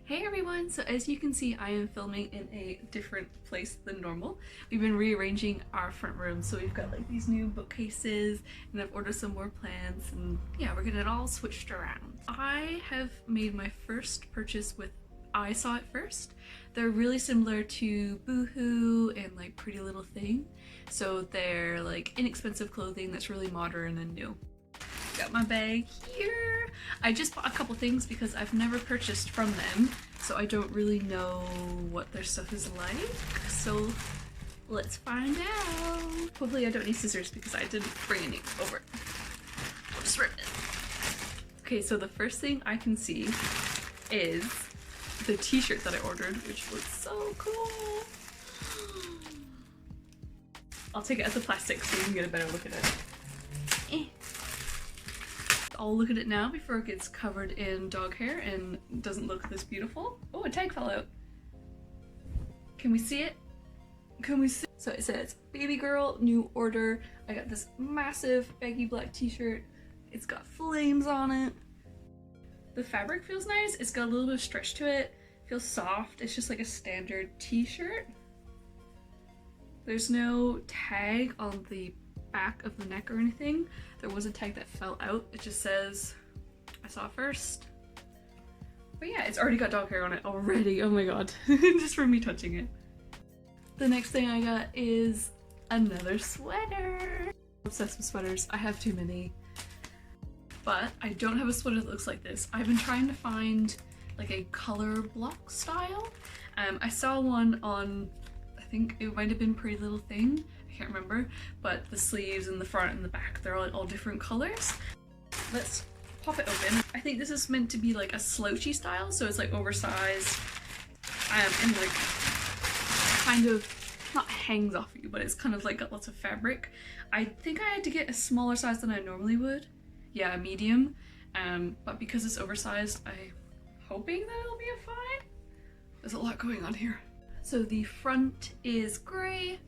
Hey everyone! So as you can see, I am filming in a different place than normal. We've been rearranging our front room, so we've got like these new bookcases and I've ordered some more plants and yeah, we're getting it all switched around. I have made my first purchase with I Saw It First. They're really similar to Boohoo and like Pretty Little Thing. So they're like inexpensive clothing that's really modern and new. Got my bag here. I just bought a couple things because I've never purchased from them, so I don't really know what their stuff is like. So let's find out. Hopefully I don't need scissors because I didn't bring any over. I'll just rip it. Okay, so the first thing I can see is the t-shirt that I ordered, which looks so cool. I'll take it as a plastic so you can get a better look at it. I'll look at it now before it gets covered in dog hair and doesn't look this beautiful. Oh, a tag fell out. Can we see it? Can we see? So it says, baby girl, new order. I got this massive baggy black t-shirt. It's got flames on it. The fabric feels nice. It's got a little bit of stretch to it. Feels soft. It's just like a standard t-shirt. There's no tag on the back of the neck or anything. There was a tag that fell out. It just says I saw it first. But yeah, it's already got dog hair on it already. Oh my god. Just from me touching it. The next thing I got is another sweater. I'm obsessed with sweaters. I have too many. But I don't have a sweater that looks like this. I've been trying to find like a color block style. I saw one on, I think it might have been Pretty Little Thing. I can't remember, but the sleeves and the front and the back, they're all different colors. Let's pop it open. I think this is meant to be like a slouchy style, so it's like oversized and like kind of not hangs off you, but it's kind of like got lots of fabric. I think I had to get a smaller size than I normally would. Yeah, a medium. But because it's oversized, I'm hoping that it'll be fine. There's a lot going on here. So the front is gray.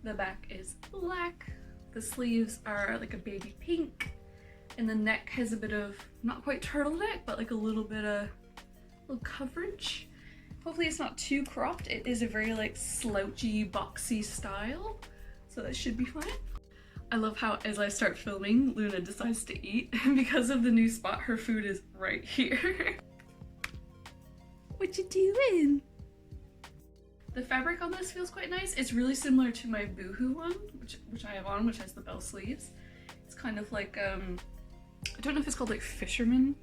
The back is black, the sleeves are like a baby pink, and the neck has a bit of, not quite turtleneck, but like a little bit of little coverage. Hopefully it's not too cropped. It is a very like slouchy, boxy style, so that should be fine. I love how as I start filming, Luna decides to eat, and because of the new spot, her food is right here. What you doing? The fabric on this feels quite nice. It's really similar to my Boohoo one, which I have on, which has the bell sleeves. It's kind of like, I don't know if it's called like fisherman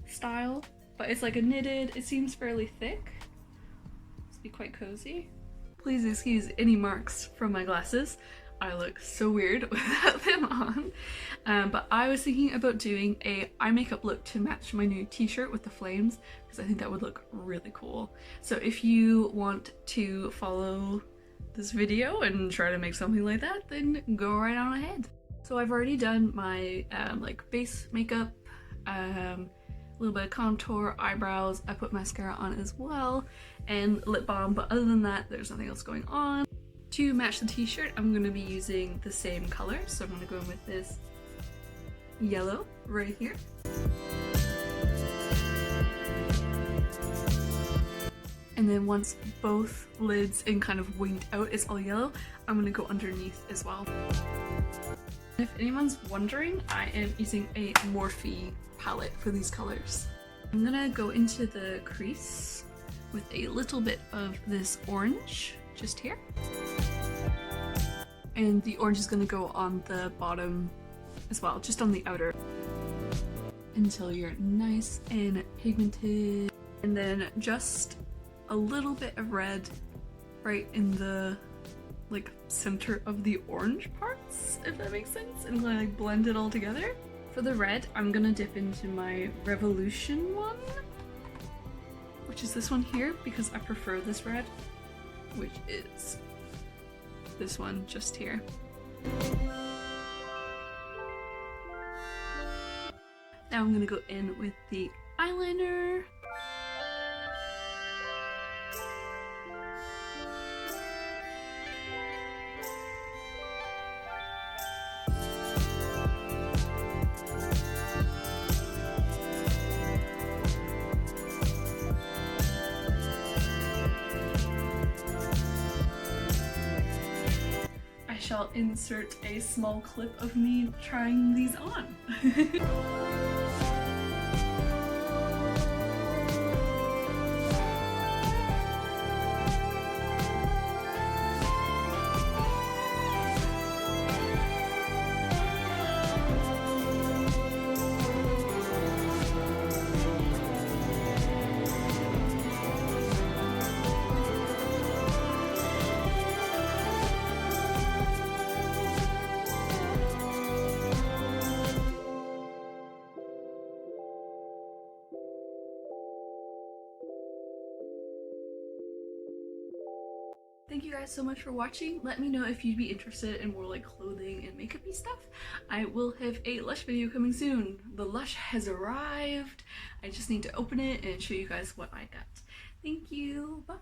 style, but it's like a knitted, it seems fairly thick. Must be quite cozy. Please excuse any marks from my glasses. I look so weird without them on. But I was thinking about doing a eye makeup look to match my new t-shirt with the flames, because I think that would look really cool. So if you want to follow this video and try to make something like that, then go right on ahead. So I've already done my like base makeup, a little bit of contour, eyebrows. I put mascara on as well, and lip balm, but other than that, there's nothing else going on. To match the t-shirt, I'm going to be using the same color, so I'm going to go in with this yellow right here. And then once both lids and kind of winged out is all yellow, I'm going to go underneath as well. If anyone's wondering, I am using a Morphe palette for these colors. I'm going to go into the crease with a little bit of this orange just here. And the orange is going to go on the bottom as well, just on the outer, until you're nice and pigmented. And then just a little bit of red right in the like center of the orange parts, if that makes sense, and like blend it all together. For the red, I'm gonna dip into my Revolution one, which is this one here, because I prefer this red, which is this one just here. Now I'm gonna go in with the eyeliner. shall insert a small clip of me trying these on. Thank you guys so much for watching. Let me know if you'd be interested in more like clothing and makeup-y stuff. I will have a Lush video coming soon. The Lush has arrived. I just need to open it and show you guys what I got. Thank you. Bye.